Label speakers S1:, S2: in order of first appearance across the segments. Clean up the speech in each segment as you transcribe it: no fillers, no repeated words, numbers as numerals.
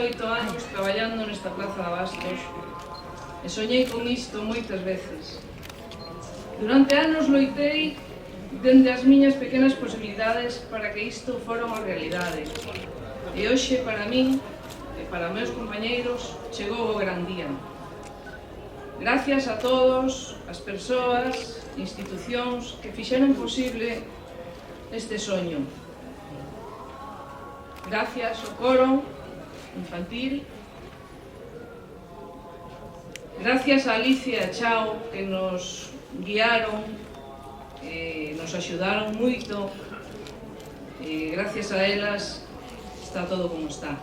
S1: 18 anos traballando nesta Praza de Abastos e soñei con isto moitas veces. Durante anos loitei dende as miñas pequenas posibilidades para que isto fora unha realidade. E hoxe, para min e para meus compañeiros, chegou o gran día. Gracias a todos as persoas, institucións que fixeron posible este soño. Gracias ao coro infantil. Gracias a Alicia e a Chao que nos guiaron, nos axudaron moito. Gracias a elas está todo como está.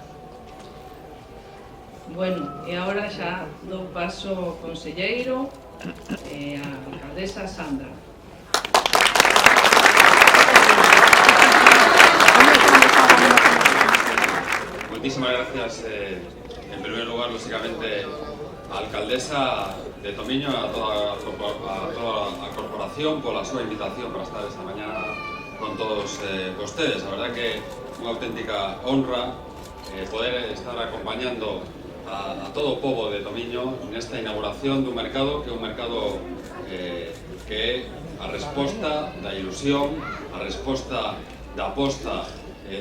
S1: Bueno, e agora xa dou paso ao conselleiro e a alcaldesa Sandra.
S2: Muchísimas gracias, en primer lugar, lógicamente, a alcaldesa de Tomiño, a toda a corporación, pola súa invitación para estar esta mañana con todos vostedes. A verdad que unha auténtica honra poder estar acompañando a todo o pobo de Tomiño nesta inauguración dun mercado que é un mercado que é a resposta da ilusión, a resposta da aposta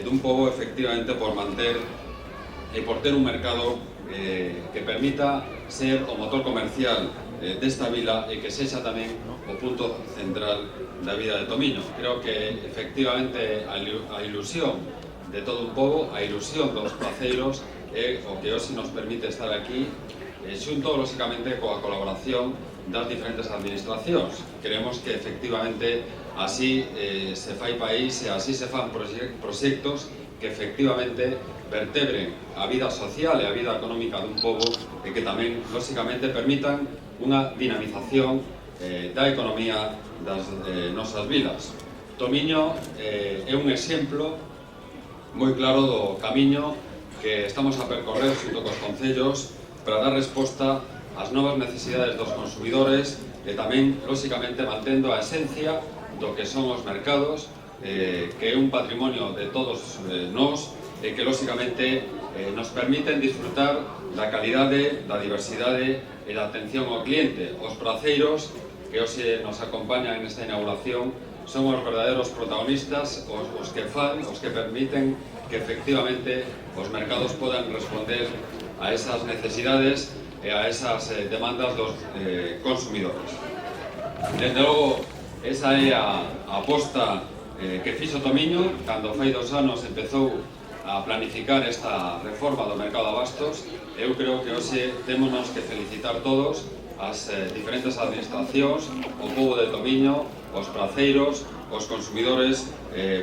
S2: dun pobo efectivamente por manter e por ter un mercado que permita ser o motor comercial desta vila e que sexa tamén o punto central da vida de Tomiño. Creo que efectivamente a ilusión de todo un pobo, a ilusión dos praceiros é o que hoxe nos permite estar aquí xunto, lógicamente, coa colaboración das diferentes administracións. Queremos que efectivamente así se fai país e así se fan proxectos que efectivamente vertebren a vida social e a vida económica dun pobo e que tamén, lógicamente, permitan unha dinamización da economía das nosas vilas. Tomiño é un exemplo moi claro do camiño que estamos a percorrer xunto cos concellos para dar resposta ás novas necesidades dos consumidores e tamén, lógicamente, mantendo a esencia do que son os mercados, que é un patrimonio de todos nós e que, lógicamente, nos permiten disfrutar da calidade, da diversidade e da atención ao cliente. Os praceiros que hoxe nos acompañan nesta inauguración son os verdadeiros protagonistas, os que fan, os que permiten que efectivamente os mercados podan responder a esas necesidades e a esas demandas dos consumidores. Desde logo, esa é a aposta que fixo Tomiño cando fai 2 anos empezou a planificar esta reforma do mercado de abastos. Eu creo que hoxe témonos que felicitar todos as diferentes administracións, o pobo de Tomiño, os praceiros, os consumidores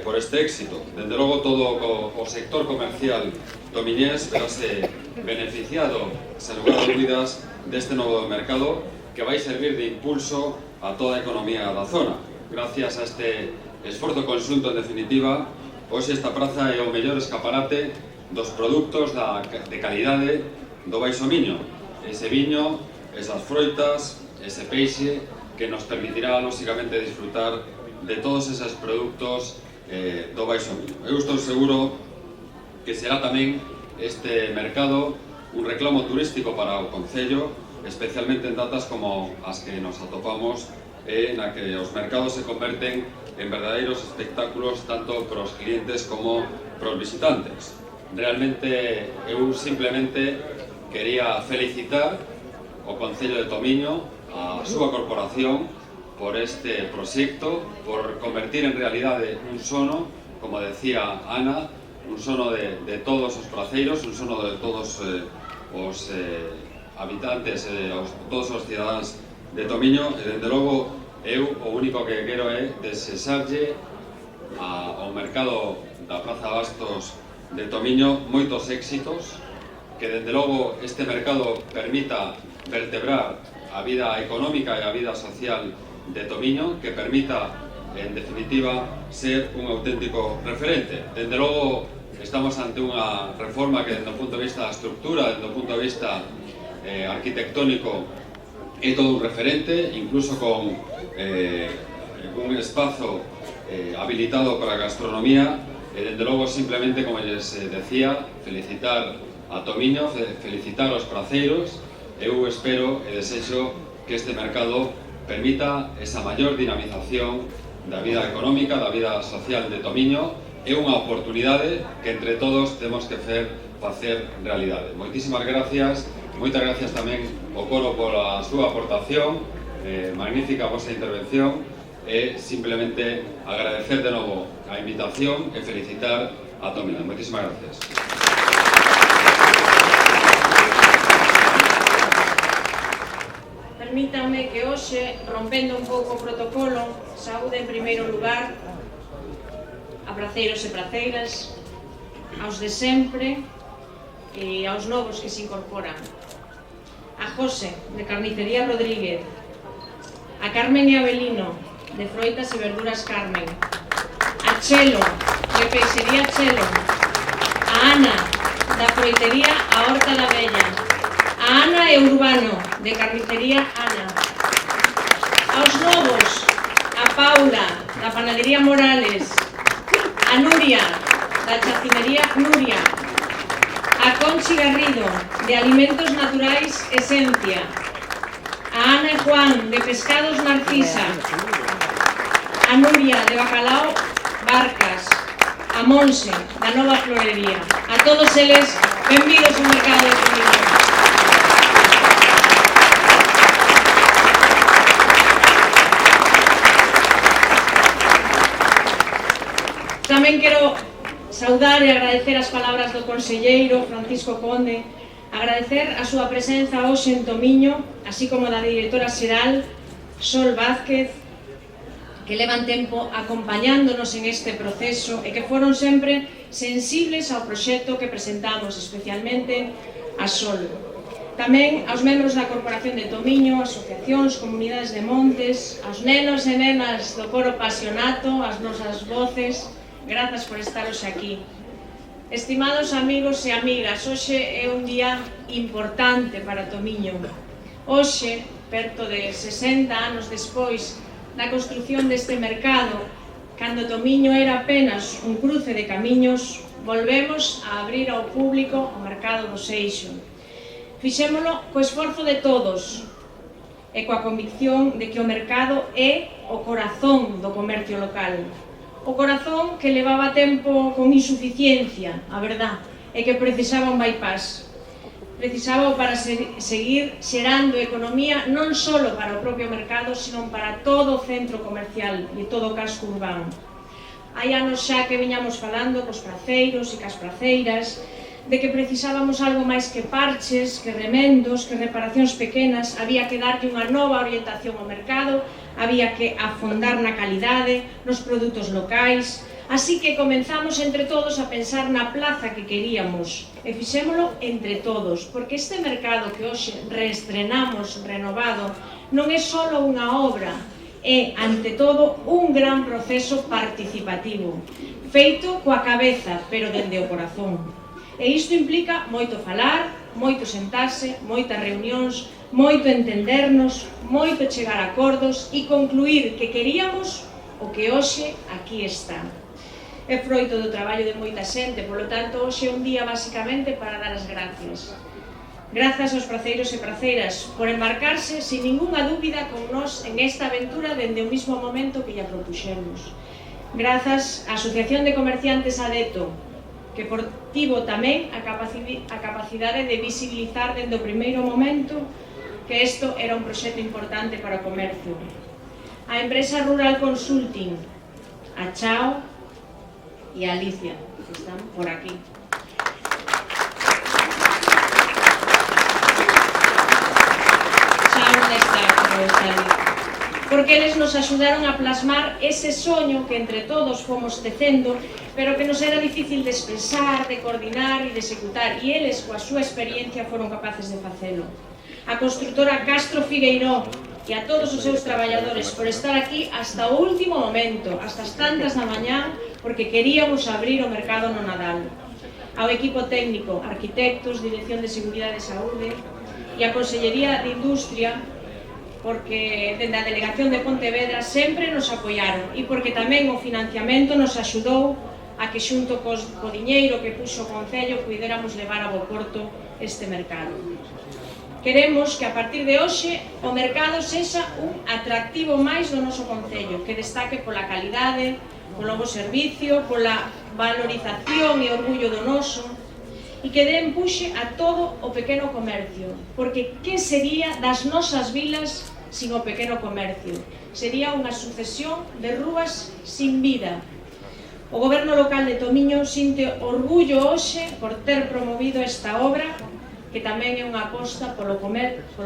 S2: por este éxito. Dende logo, todo o sector comercial tomiñés verase beneficiado, sen lugar a dúbidas, deste novo mercado que vai servir de impulso a toda a economía da zona. Gracias a este esforzo conxunto, en definitiva, hoxe esta praza é o mellor escaparate dos produtos de calidade do Baixo Miño. Ese viño, esas froitas, ese peixe que nos permitirá, lógicamente, disfrutar de todos esos produtos do Baixo Miño. Eu estou seguro que será tamén este mercado un reclamo turístico para o concello, especialmente en datas como as que nos atopamos na que os mercados se converten en verdadeiros espectáculos tanto para os clientes como para os visitantes. Realmente, eu simplemente quería felicitar o Concello de Tomiño, a súa corporación, por este proxecto, por convertir en realidade un sono, como decía Ana, un sono de todos os praceiros, un sono de todos os habitantes, todos os cidadáns de Tomiño, e dende logo eu o único que quero é desexarlle ao mercado da Praza de Abastos de Tomiño moitos éxitos, que dende logo este mercado permita vertebrar a vida económica e a vida social de Tomiño, que permita, en definitiva, ser un auténtico referente. Dende logo, estamos ante unha reforma que, desde o punto de vista da estructura, desde o punto de vista arquitectónico, é todo un referente, incluso con un espazo habilitado para a gastronomía. E, dende logo, simplemente, como les decía, felicitar a Tomiño, felicitar os praceiros. Eu espero e desexo que este mercado permita esa maior dinamización da vida económica, da vida social de Tomiño. É unha oportunidade que entre todos temos que facer realidade. Moitísimas gracias, moitas gracias tamén ao coro pola súa aportación, magnífica a vosa intervención, e simplemente agradecer de novo a invitación e felicitar a Tomiño. Moitísimas gracias.
S3: Permítanme que hoxe, rompendo un pouco o protocolo, saúde en primeiro lugar a praceiros e praceiras, aos de sempre e aos novos que se incorporan. A José, de Carnicería Rodríguez, a Carmen e Avelino, de Froitas e Verduras Carmen, a Chelo, de Peixería Chelo, a Ana, da Froitería A Horta da Bella, a Ana e Urbano, de Carnicería Ana, aos novos, a Paula, da Panadería Morales, a Nuria, da Chacinería Nuria, a Conchi Garrido, de Alimentos Naturais Esencia, a Ana e Juan, de Pescados Narcisa, a Nuria, de Bacalao Barcas, a Monse, da Nova Florería. A todos eles, benvidos ao mercado de Tomiño. Tamén quero saudar e agradecer as palabras do conselleiro Francisco Conde, agradecer a súa presenza hoxe en Tomiño, así como da directora xeral Sol Vázquez, que levan tempo acompañándonos en este proceso e que foron sempre sensibles ao proxecto que presentamos, especialmente a Sol. Tamén aos membros da Corporación de Tomiño, asociacións, comunidades de montes, aos nenos e nenas do coro Pasionato, as nosas voces, grazas por estar hoxe aquí. Estimados amigos e amigas, hoxe é un día importante para Tomiño. Hoxe, perto de 60 anos despois da construción deste mercado, cando Tomiño era apenas un cruce de camiños, volvemos a abrir ao público o mercado do Seixo. Fixémolo co esforzo de todos e coa convicción de que o mercado é o corazón do comercio local. O corazón que levaba tempo con insuficiencia, a verdad, e que precisaba un bypass. Precisaba para seguir xerando economía non só para o propio mercado, sino para todo o centro comercial e todo o casco urbano. Hai anos xa que viñamos falando cos praceiros e cas praceiras de que precisábamos algo máis que parches, que remendos, que reparacións pequenas, había que darlle unha nova orientación ao mercado, había que afondar na calidade, nos produtos locais. Así que comenzamos entre todos a pensar na plaza que queríamos e fixémolo entre todos, porque este mercado que hoxe reestrenamos renovado non é só unha obra, é, ante todo, un gran proceso participativo, feito coa cabeza, pero dende o corazón. E isto implica moito falar, moito sentarse, moitas reunións, moito entendernos, moito chegar a acordos e concluir que queríamos o que hoxe aquí está. É froito do traballo de moita xente, polo tanto, hoxe é un día basicamente para dar as gracias. Grazas aos praceiros e praceiras por embarcarse sin ningunha dúbida con nós en esta aventura dende o mismo momento que lla propuxemos. Grazas á Asociación de Comerciantes Adeto, que tivo tamén a capacidade de visibilizar dende o primeiro momento que isto era un proxecto importante para o comercio. A empresa Rural Consulting, a Chao e a Alicia, que están por aquí. Chao non está, porque eles nos axudaron a plasmar ese soño que entre todos fomos tecendo, pero que nos era difícil de expresar, de coordinar e de executar, e eles, coa súa experiencia, foron capaces de facelo. A construtora Castro Figueiró e a todos os seus traballadores por estar aquí hasta o último momento, hasta as tantas da mañá, porque queríamos abrir o mercado no Nadal. Ao equipo técnico, arquitectos, Dirección de Seguridade e Saúde e a Consellería de Industria, porque dende a Delegación de Pontevedra sempre nos apoiaron e porque tamén o financiamento nos axudou a que xunto co diñeiro que puxo o Concello puidéramos levar a bo porto este mercado. Queremos que a partir de hoxe o mercado sexa un atractivo máis do noso Concello, que destaque pola calidade, polo bo servicio, pola valorización e orgullo do noso, e que dé empuxe a todo o pequeno comercio, porque que sería das nosas vilas sin o pequeno comercio? Sería unha sucesión de rúas sin vida. O Goberno local de Tomiño sinte orgullo hoxe por ter promovido esta obra, que tamén é unha aposta polo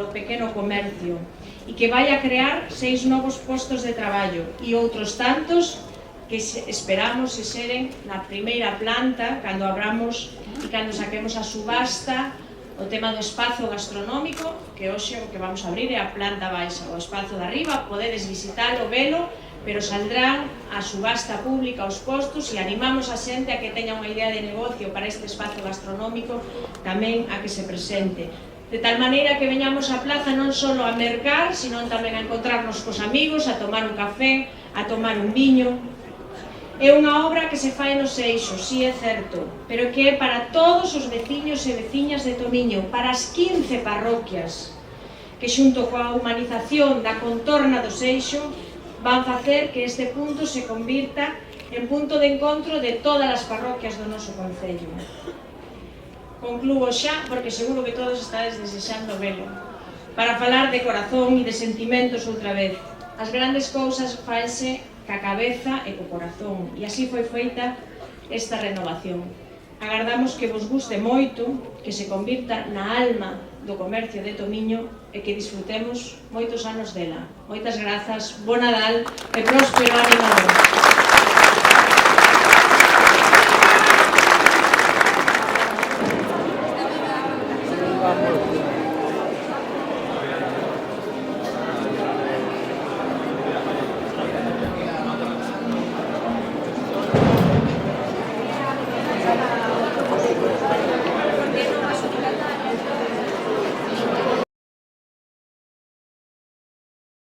S3: pequeno comercio, e que vai a crear 6 novos postos de traballo e outros tantos que esperamos se seren na primeira planta, cando abramos e cando saquemos a subasta o tema do espazo gastronómico, que hoxe o que vamos a abrir é a planta baixa, o espazo de arriba, podedes visitalo, velo, pero saldrán a subasta pública os postos e animamos a xente a que teña unha idea de negocio para este espazo gastronómico tamén a que se presente. De tal maneira que veñamos á plaza non só a mercar, sino tamén a encontrarnos cos amigos, a tomar un café, a tomar un viño. É unha obra que se fai no Seixo, si é certo, pero que é para todos os veciños e veciñas de Tomiño, para as 15 parroquias, que xunto coa humanización da contorna do Seixo van facer que este punto se convirta en punto de encontro de todas as parroquias do noso concello. Concluo xa, porque seguro que todos estades desexando velo, para falar de corazón e de sentimentos outra vez. As grandes cousas faense ca cabeza e co corazón, e así foi feita esta renovación. Agardamos que vos guste moito, que se convirta na alma do comercio de Tomiño e que disfrutemos moitos anos dela. Moitas grazas, bo Nadal e próspero ano novo.